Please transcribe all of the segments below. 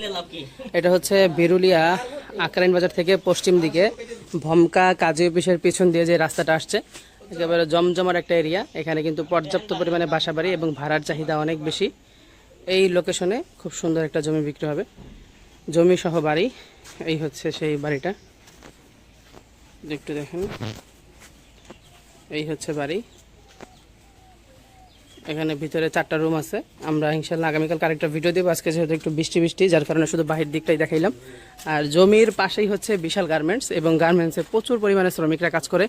মোরাকবাদ। এটা হচ্ছে বিরুলিয়া আকরাইন বাজার থেকে পশ্চিম দিকে ভমকা কাজী অফিসের পিছন দিয়ে যে রাস্তাটা আসছে, একেবারে জমজমার একটা এরিয়া। এখানে কিন্তু পর্যাপ্ত পরিমাণে বাসাবাড়ি এবং ভাড়ার চাহিদা অনেক বেশি। এই লোকেশনে খুব সুন্দর একটা জমি বিক্রি হবে, জমি সহ বাড়ি। এই হচ্ছে সেই বাড়িটা, একটু দেখেন। এই হচ্ছে বাড়ি। এখানে ভিতরে 4টা রুম আছে। আমরা ইনশাল্লাহ আগামীকাল আরেকটা ভিডিও দেবো। আজকে যেহেতু একটু বৃষ্টি বৃষ্টি, যার কারণে শুধু বাহির দিকটাই দেখাইলাম। আর জমির পাশেই হচ্ছে বিশাল গার্মেন্টস, এবং গার্মেন্টসে প্রচুর পরিমাণে শ্রমিকরা কাজ করে।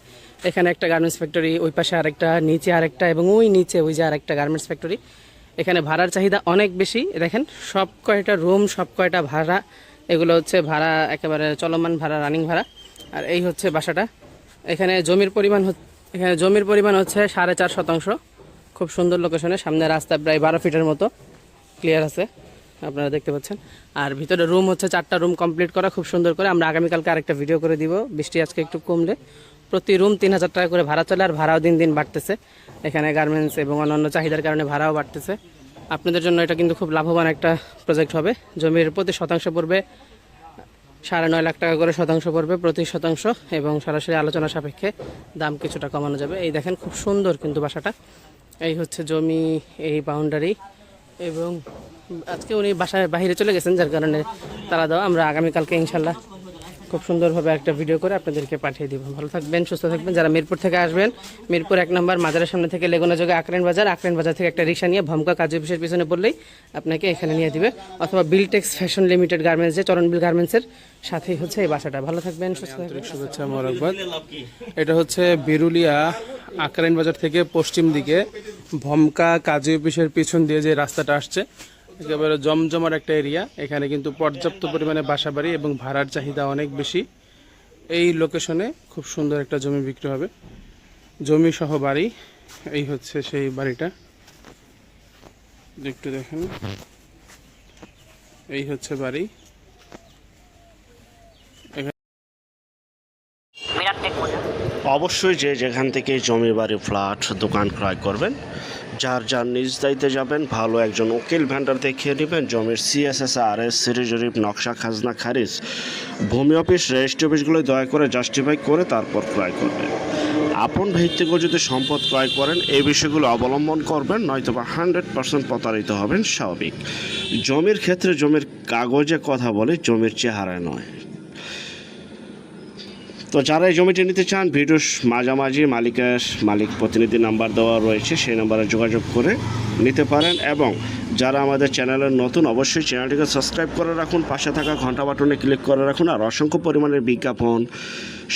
এখানে একটা গার্মেন্টস ফ্যাক্টরি, ওই পাশে আরেকটা, নিচে আরেকটা, এবং ওই নিচে ওই যে আরেকটা গার্মেন্টস ফ্যাক্টরি। এখানে ভাড়ার চাহিদা অনেক বেশি। দেখেন সব কয়টা রুম, সব কয়টা ভাড়া, এগুলো হচ্ছে ভাড়া, একেবারে চলমান ভাড়া, রানিং ভাড়া। আর এই হচ্ছে বাসাটা। এখানে জমির পরিমাণ হচ্ছে 4.5 শতাংশ। খুব সুন্দর লোকেশনে, সামনে রাস্তা প্রায় 12 ফিটের মতো ক্লিয়ার আছে, আপনারা দেখতে পাচ্ছেন। আর ভিতরে রুম হচ্ছে 4টা রুম কমপ্লিট করা খুব সুন্দর করে। আমরা আগামীকালকে আরেকটা ভিডিও করে দিব, বৃষ্টি আজকে একটু কমলে। প্রতি রুম 3000 টাকা করে ভাড়া চলে, আর ভাড়াও দিন দিন বাড়তেছে। এখানে গার্মেন্টস এবং অন্যান্য চাহিদার কারণে ভাড়াও বাড়তেছে। আপনাদের জন্য এটা কিন্তু খুব লাভবান একটা প্রজেক্ট হবে। জমির প্রতি শতাংশ পড়বে 9.5 লাখ টাকা করে, শতাংশ পড়বে প্রতি শতাংশ, এবং সরাসরি আলোচনা সাপেক্ষে দাম কিছুটা কমানো যাবে। এই দেখেন খুব সুন্দর কিন্তু বাসাটা। এই হচ্ছে জমি, এই বাউন্ডারি। এবং আজকে উনি বাসায় বাইরে চলে গেছেন, যার কারণে তারা দেওয়া। আমরা আগামীকালকে ইনশাল্লাহ খুব সুন্দরভাবে একটা ভিডিও করে আপনাদেরকে পাঠিয়ে দিব। ভালো থাকবেন, সুস্থ থাকবেন। যারা মিরপুর থেকে আসবেন, মিরপুর 1 নম্বর মাজারের সামনে থেকে লেগুনা যোগে আকরাইন বাজার থেকে একটা রিক্সা নিয়ে ভমকা কাজী অফিসের পিছনে বললেই আপনাকে এখানে নিয়ে দিবে। অথবা বিলটেক্স ফ্যাশন লিমিটেড গার্মেন্টস, যে চরণবিল গার্মেন্টসের সাথেই হচ্ছে এই বাসাটা। ভালো থাকবেন, সুস্থ থাকবেন। শুভেচ্ছা, মোরাকবাদ। এটা হচ্ছে বিরুলিয়া আকরাইন বাজার থেকে পশ্চিম দিকে ভমকা কাজী অফিসের পিছন দিয়ে যে রাস্তাটা আসছে, একেবারে জমজমার একটা এরিয়া। এখানে কিন্তু পর্যাপ্ত পরিমাণে বাসাবাড়ি এবং ভাড়ার চাহিদা অনেক বেশি। এই লোকেশনে খুব সুন্দর একটা জমি বিক্রি হবে, জমি সহ বাড়ি। এই হচ্ছে সেই বাড়িটা, একটু দেখেন। এই হচ্ছে বাড়ি। অবশ্যই যে যেখান থেকে জমি বাড়ি ফ্ল্যাট দোকান ক্রয় করবেন, যার যার নিজ দায়িত্বে যাবেন, ভালো একজন উকিল ভেন্ডার দেখিয়ে নেবেন। জমির CSSRS, সিরি জরিপ, নকশা, খাজনা খারিজ, ভূমি অফিস, রেজিস্ট্রি অফিসগুলো দয়া করে জাস্টিফাই করে তারপর ক্রয় করবেন। আপন ভিত্তিক যদি সম্পদ ক্রয় করেন, এই বিষয়গুলো অবলম্বন করবেন, নয়তোবা 100% প্রতারিত হবেন স্বাভাবিক। জমির ক্ষেত্রে জমির কাগজে কথা বলে, জমির চেহারায় নয়। তো যারা এই জমিটি নিতে চান, ভিডিওর মাঝামাঝি মালিক প্রতিনিধি নাম্বার দেওয়া রয়েছে, সেই নাম্বারে যোগাযোগ করে নিতে পারেন। এবং যারা আমাদের চ্যানেলের নতুন, অবশ্যই চ্যানেলটিকে সাবস্ক্রাইব করে রাখুন, পাশে থাকা ঘন্টা বাটনে ক্লিক করে রাখুন। আর অসংখ্য পরিমাণের বিজ্ঞাপন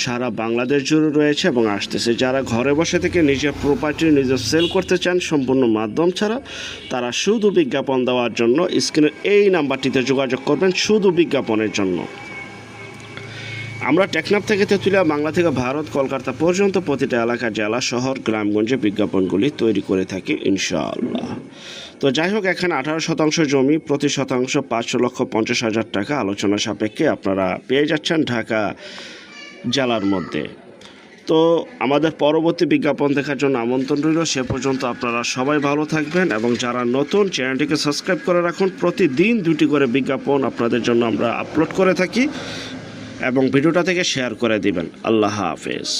সারা বাংলাদেশ জুড়ে রয়েছে এবং আসতেছে। যারা ঘরে বসে থেকে নিজের প্রপার্টি নিজে সেল করতে চান সম্পূর্ণ মাধ্যম ছাড়া, তারা শুধু বিজ্ঞাপন দেওয়ার জন্য স্ক্রিনের এই নাম্বারটিতে যোগাযোগ করবেন, শুধু বিজ্ঞাপনের জন্য। আমরা টেকনাফ থেকে তেঁতুলিয়া, বাংলা থেকে ভারত, কলকাতা পর্যন্ত প্রতিটা এলাকা, জেলা, শহর, গ্রামগঞ্জে বিজ্ঞাপনগুলি তৈরি করে থাকি ইনশাআল্লাহ। তো যাই হোক, এখানে 18 শতাংশ জমি, প্রতি শতাংশ 5,50,000 টাকা আলোচনা সাপেক্ষে আপনারা পেয়ে যাচ্ছেন ঢাকা জেলার মধ্যে। তো আমাদের পরবর্তী বিজ্ঞাপন দেখার জন্য আমন্ত্রণ রইল। সে পর্যন্ত আপনারা সবাই ভালো থাকবেন, এবং যারা নতুন, চ্যানেলটিকে সাবস্ক্রাইব করে রাখুন। প্রতিদিন 2টি করে বিজ্ঞাপন আপনাদের জন্য আমরা আপলোড করে থাকি, এবং ভিডিওটা থেকে শেয়ার করে দিবেন। আল্লাহ হাফেজ।